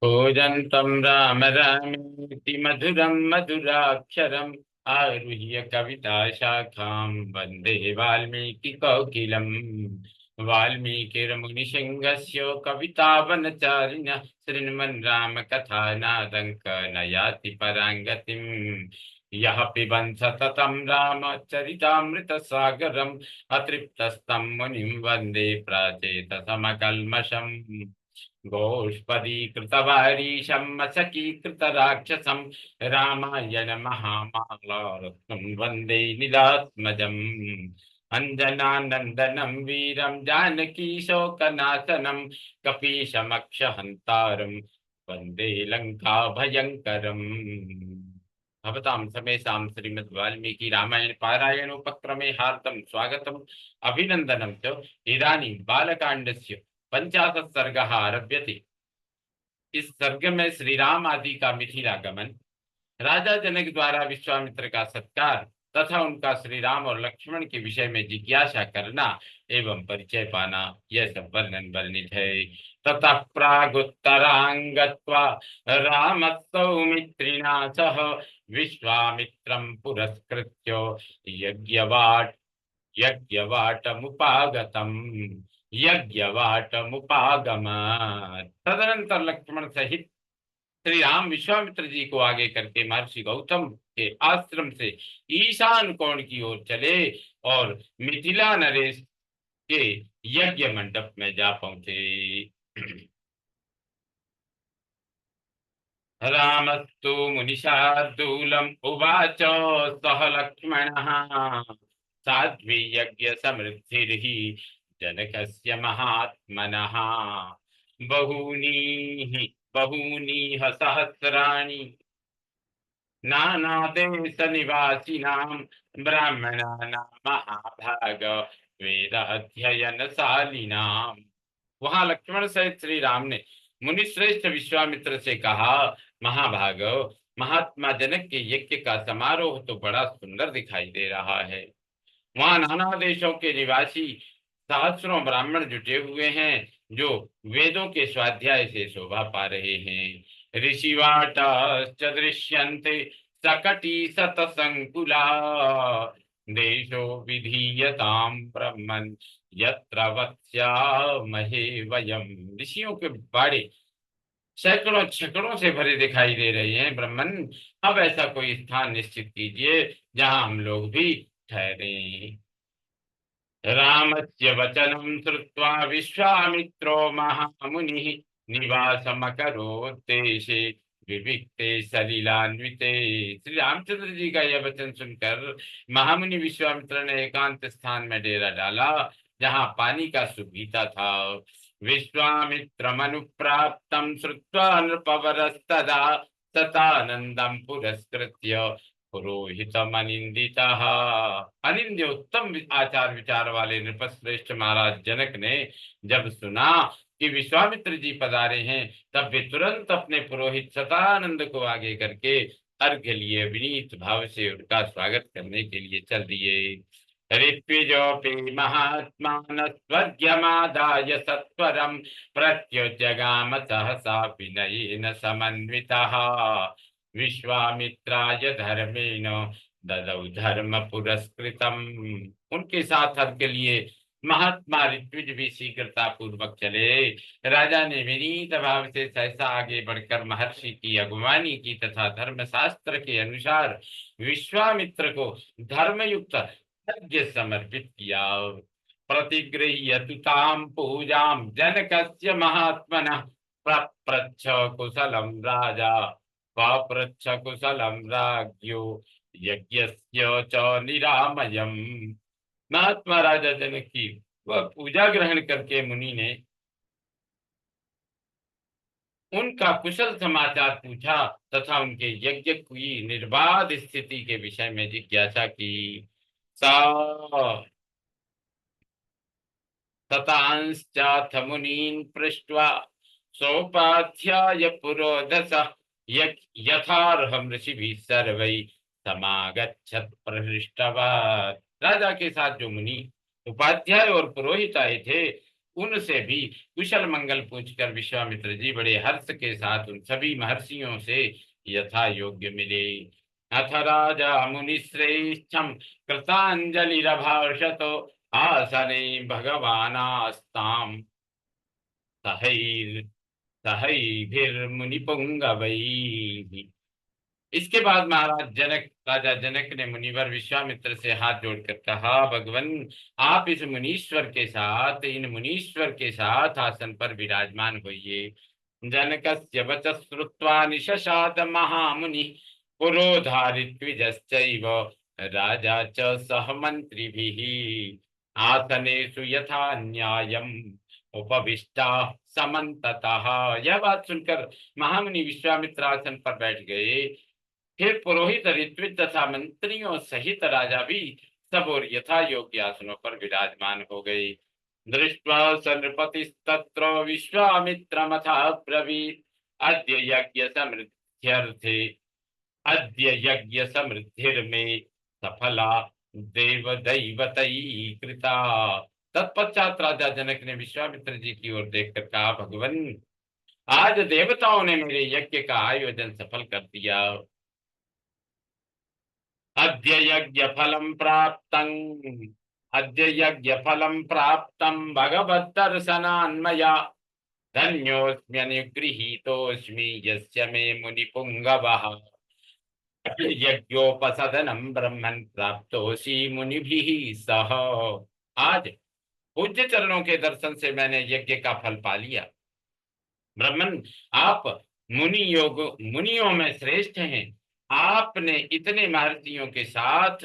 कूजन्तं राम रामेति मधुरं मधुराक्षरम् आरुह्य कविताशाखां वन्दे वाल्मीकिकोकिलम्। वाल्मीकिर्मुनिसिंहस्य कवितावनचारिणः शृण्वन् रामकथानादं नयाति पराङ्गतिम्। यः पिबन् सततं रामचरितामृतसागरम् अतृप्तस्तं मुनिं वन्दे प्राचेतसमकल्मषम्। गोष्पदीकृतवारीशं मशकीकृतराक्षसं रामायण महामालारत्नं वन्दे नीलात्मजम्। अञ्जनानन्दनं वीरं जानकी शोकनाशनं कपीशमक्षहन्तारं वन्दे लङ्काभयङ्करम्। भवतां समेषां श्रीमद् वाल्मीकि रामायण पारायण उपक्रमे हार्दं स्वागतम् अभिनन्दनं च। इदानीं बालकाण्डस्य 50 सर्गः आरभ्यते। इस सर्ग में श्री राम आदि का मिथिलागमन, राजा जनक द्वारा विश्वामित्र का सत्कार तथा उनका श्री राम और लक्ष्मण के विषय में जिज्ञासा करना एवं परिचय पाना, यह सब वर्णन वर्णित है। ततः प्रागुत्तरांगत्वा रामस्तौमित्रिणा सह विश्वामित्रं पुरस्कृत्य यज्ञवाट यज्ञवाटमुपागतम् यज्ञवाटमुपागमत्। तदनंतर लक्ष्मण सहित श्री राम विश्वामित्र जी को आगे करके महर्षि गौतम के आश्रम से ईशान कोण की ओर चले और मिथिला नरेश के यज्ञ मंडप में जा पहुंचे। रामस्तु मुनिशार्दूलम् उवाच सह लक्ष्मणः साध्वी यज्ञ समृद्धिर्हि जनकस्य महात्मनः बहूनि बहूनिह सहस्राणि नानादेश निवासिनां ब्राह्मणानां महाभाग वेद अध्ययनशालिनां। वहां लक्ष्मण सहित श्री राम ने मुनिश्रेष्ठ विश्वामित्र से कहा, महाभागव, महात्मा जनक के यज्ञ का समारोह तो बड़ा सुंदर दिखाई दे रहा है। वहां नाना देशों के निवासी सहस्रों ब्राह्मण जुटे हुए हैं जो वेदों के स्वाध्याय से शोभा पा रहे हैं। ऋषिवाटाश्च दृश्यन्ते सकटी शतसंकुला देशो विधीयताम ब्रह्मन् यत्र वत्स्यामहे वयम्। ऋषियों के बाड़े सैकड़ों छकड़ों से भरे दिखाई दे रहे हैं। ब्राह्मण, अब ऐसा कोई स्थान निश्चित कीजिए जहां हम लोग भी ठहरे। रामस्य वचनं श्रुत्वा विश्वामित्रो महामुनिः निवासमकरोत् देशे विविक्ते सलिलान्विते। श्री रामचंद्र जी का यह वचन सुनकर महामुनि विश्वामित्र ने एकांत स्थान में डेरा डाला जहाँ पानी का सुभीता था। विश्वामित्रमनुप्राप्तं श्रुत्वा नृपवरस्तदा तथानन्दं पुरस्कृत्य पुरोहितमनिंदितः। अनिंद्य उत्तम आचार विचार वाले नृपश्रेष्ठ महाराज जनक ने जब सुना कि विश्वामित्र जी पधारे हैं, तब वे तुरंत अपने पुरोहित सतानंद को आगे करके अर्घ्य लिए विनीत भाव से उनका स्वागत करने के लिए चल दिए। ऋत्विजोऽपि महात्मानः स्वर्ग्यमादाय सत्वरं प्रत्युज्जगाम सहसा विनयेन समन्वितः। विश्वामित्राय धर्मेण ददौ धर्म पुरस्कृतम। उनके साथ हर के लिए महात्मा ऋत्विज भी शीघ्रता पूर्वक चले। राजा ने विनीत भाव से सहसा आगे बढ़कर महर्षि की अगुवानी की तथा धर्मशास्त्र के अनुसार विश्वामित्र को धर्मयुक्त यज्ञ समर्पित किया। प्रतिगृह्य तां पूजां जनकस्य महात्मनः पप्रच्छ कुशलं राजा पप्रच्छ कुशलं राज्ञो यज्ञस्य च निरामयम्। महात्मा राजा जनक की वह पूजा ग्रहण करके मुनि ने उनका कुशल समाचार पूछा तथा उनके यज्ञ की निर्बाध स्थिति के विषय में जिज्ञासा की। सा ततांश्चाथ मुनीन् पृष्ट्वा सोपाध्याय पुरोधस यथार्हं ऋषिभिः सर्वैः समागच्छत् प्रहृष्टवान्। राजा के साथ जो मुनि उपाध्याय और पुरोहित आए थे, उनसे भी कुशल मंगल पूछकर विश्वामित्र जी बड़े हर्ष के साथ उन सभी महर्षियों से यथा योग्य मिले। अथ राजा मुनिश्रेष्ठम कृतांजलिरभाषत आसने भगवानास्ताम सहैर् सहैर्भिर्मुनिपुंगवैः। इसके बाद महाराज जनक, राजा जनक ने मुनिवर विश्वामित्र से हाथ जोड़कर कहा, भगवन आप इस मुनीश्वर के साथ, इन मुनीश्वर के साथ आसन पर विराजमान होइए। जनकस्य वचः श्रुत्वा निशशात महामुनि पुरोधारित्विजश्चैव राजा च सह मंत्रिभिः आसनेषु यथा न्यायम् उपविष्टा समन्ततः। यह बात सुनकर महामुनि विश्वामित्र आसन पर बैठ गए। फिर पुरोहित, ऋत्विज तथा मंत्रियों सहित राजा भी सब और यथा योग्य आसनों पर विराजमान हो गए। दृष्ट्वा स नृपतिस्तत्र विश्वामित्रमथा ब्रवीत्, अद्य यज्ञ समृद्ध्यर्थे अद्य यज्ञ समृद्धिर्मे सफला देव दैवतैः कृता। तत्पश्चात राजा जनक ने विश्वामित्र जी की ओर देखकर कहा, भगवन आज देवताओं ने मेरे यज्ञ का आयोजन सफल कर दिया। अद्य यज्ञ फलम प्राप्तं अद्य यज्ञ फलम प्राप्तं भगवद्दर्शनान्मया धन्योऽस्म्यनुगृहीतोऽस्मि यस्य मे मुनिपुंगवः यज्ञोपसदनं ब्रह्मन् प्राप्तोऽसि मुनिभिः सह। आज पूज्य चरणों के दर्शन से मैंने यज्ञ का फल पा लिया। ब्राह्मण, आप मुनियों में श्रेष्ठ हैं। आपने इतने महर्षियों के साथ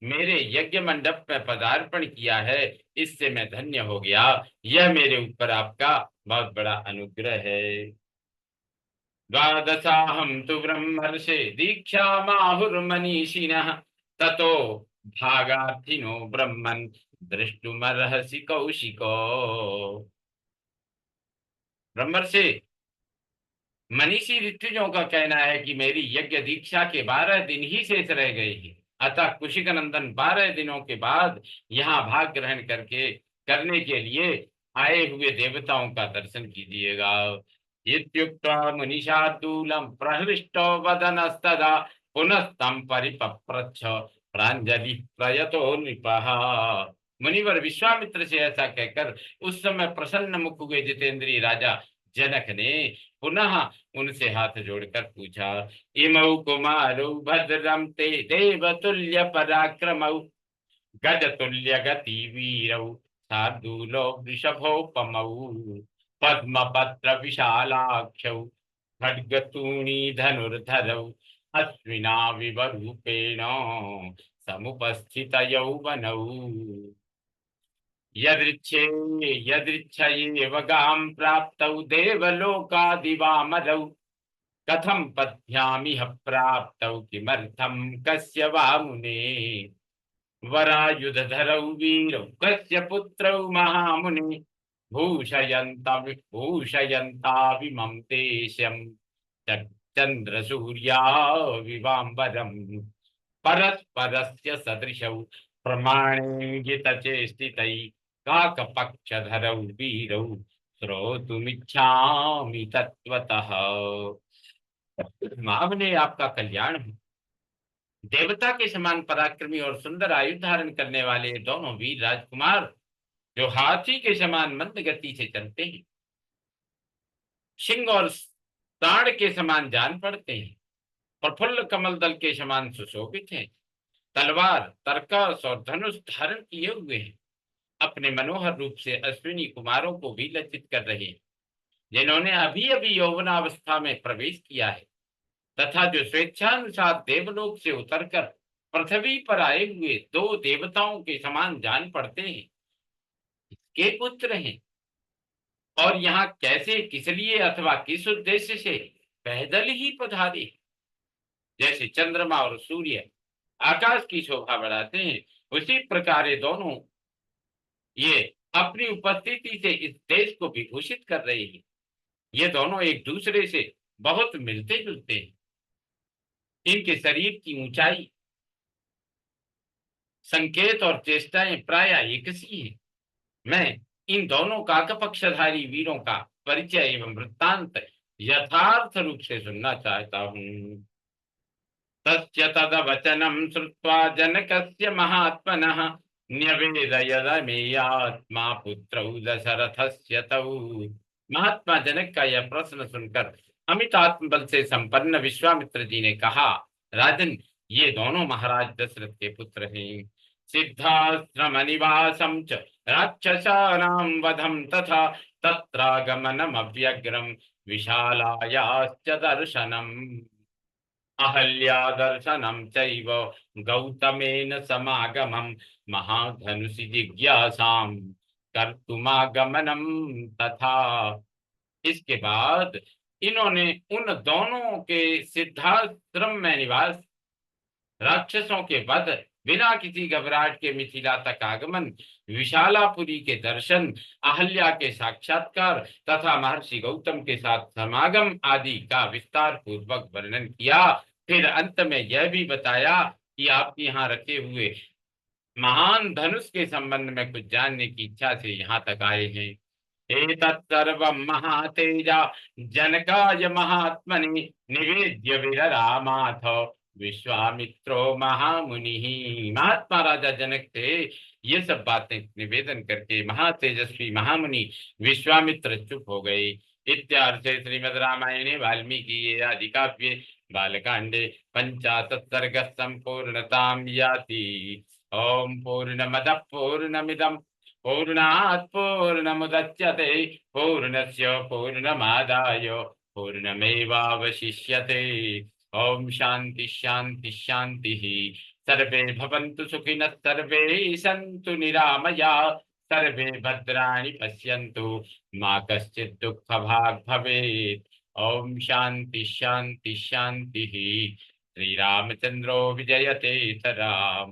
मेरे यज्ञ मंडप में पदार्पण किया है, इससे मैं धन्य हो गया। यह मेरे ऊपर आपका बहुत बड़ा अनुग्रह है। द्वादशाहं तु ब्रह्मर्षे दीक्षा माहुर्मनीषिणः ततो भागार्थिनो ब्रह्मन् दृष्टुमर्हसि कौशिको। ब्रह्मर्षि, मनीषी ऋत्विजों का कहना है कि मेरी यज्ञ दीक्षा के 12 दिन ही शेष रह गए हैं। अतः कुशिक नंदन 12 दिनों के बाद यहाँ भाग ग्रहण करने के लिए आए हुए देवताओं का दर्शन कीजिएगा। इत्युक्त्वा मुनिशार्दूलं प्रहृष्टो वदनस्तदा पुनस्तं परिपप्रच्छ प्राञ्जलि प्रयतो नृपः। मुनिवर विश्वामित्र से ऐसा कहकर उस समय प्रसन्न मुख हुए जितेंद्रिय राजा जनक ने पुनः उनसे हाथ जोड़कर पूछा, इमौ कुमारौ भद्रं ते देवतुल्य पराक्रमौ गजतुल्य गति वीरौ शार्दूलो वृषभोपमौ पद्मपत्र विशालाक्षौ खड्गतूणी धनुर्धरौ अश्विना विवरूपेण समुपस्थित यौवनौ यदृच्छे यदृच्छयैव गां प्राप्तौ देवलोकादिवामरौ कथं पद्भ्यामिह प्राप्तौ किमर्थं कस्य वा मुने वरायुधधरौ वीरौ कस्य पुत्रौ महामुने भूषयन्ताविमं देशं चन्द्रसूर्या विवाम्बरम् परस्परस्य सदृशौ प्रमाणेङ्गितचेष्टितै काकपक्षधरौ वीरौ श्रोतुमिच्छामि तत्त्वतः। महामुने, आपका कल्याण हो। देवता के समान पराक्रमी और सुंदर आयु धारण करने वाले दोनों वीर राजकुमार जो हाथी के समान मंद गति से चलते हैं, सिंह और ताड़ के समान जान पड़ते हैं, प्रफुल्ल कमल दल के समान सुशोभित हैं, तलवार, तरकस और धनुष धारण किए हुए हैं, अपने मनोहर रूप से अश्विनी कुमारों को भी लज्जित कर रहे हैं, जिन्होंने अभी अभी यौवनावस्था में प्रवेश किया है, तथा जो स्वेच्छानुसार देवलोक से उतरकर पृथ्वी पर आए हुए 2 देवताओं के समान जान पड़ते हैं, के पुत्र हैं और यहाँ कैसे, किस लिए अथवा किस उद्देश्य से पैदल ही पधारे। जैसे चंद्रमा और सूर्य आकाश की शोभा बढ़ाते हैं, उसी प्रकार ये दोनों ये अपनी उपस्थिति से इस देश को विभूषित कर रहे हैं। ये दोनों एक दूसरे से बहुत मिलते जुलते हैं। इनके शरीर की ऊंचाई, संकेत और चेष्टाएं प्राय एक सी हैं। मैं इन दोनों काकपक्षधारी वीरों का परिचय एवं वृत्तांत यथार्थ रूप से सुनना चाहता हूँ। तस्य तदवचनं श्रुत्वा जनकस्य महात्मनः न्यवेदयदमेयात्मा पुत्रौ दशरथस्य तौ। महात्मा जनक का यह प्रश्न सुनकर अमित आत्मबल से संपन्न विश्वामित्र जी ने कहा, राजन, ये दोनों महाराज दशरथ के पुत्र हैं। सिद्धाश्रम निवासम च राक्षसानां वधम तथा तत्रागमनम अव्यग्रम विशालायाश्च दर्शनम। अहल्या दर्शनं चैव गौतमेन समागमं महाधनुषि जिज्ञासां कर्तुमागमनं तथा। इसके बाद इन्होंने उन दोनों के सिद्धाश्रम में निवास, राक्षसों के वध, बिना किसी घबराहट के मिथिला तक आगमन, विशालापुरी के दर्शन, अहल्या के साक्षात्कार तथा महर्षि गौतम के साथ समागम आदि का विस्तार पूर्वक वर्णन किया। फिर अंत में यह भी बताया कि आप यहाँ रखे हुए महान धनुष के संबंध में कुछ जानने की इच्छा से यहाँ तक आए हैं। एतत्सर्वं महातेजा जनकाय महात्मने निवेद्य विररामाथ विश्वामित्रो महामुनि। महात्मा राजा जनक से ये सब बातें निवेदन करके महातेजस्वी महामुनि विश्वामित्र चुप हो गए। इत्यार्थे श्रीमद् रामायणे वाल्मीकि आदि काव्ये बालकांडे पंचाशत् सर्ग संपूर्णतां याति। ओम पूर्णमदः पूर्णमिदं पूर्णात् पूर्णमुदच्यते पूर्णस्य पूर्णमादाय पूर्णमेवावशिष्यते। ओम शांति शांति शांति। सर्वे भवन्तु सुखिनः सर्वे सन्तु निरामयाः सर्वे भद्राणि पश्यन्तु मा कश्चित् दुःखभाग् भवेत्। ओम शांति शांति शांति। श्री रामचंद्रो विजयते स राम।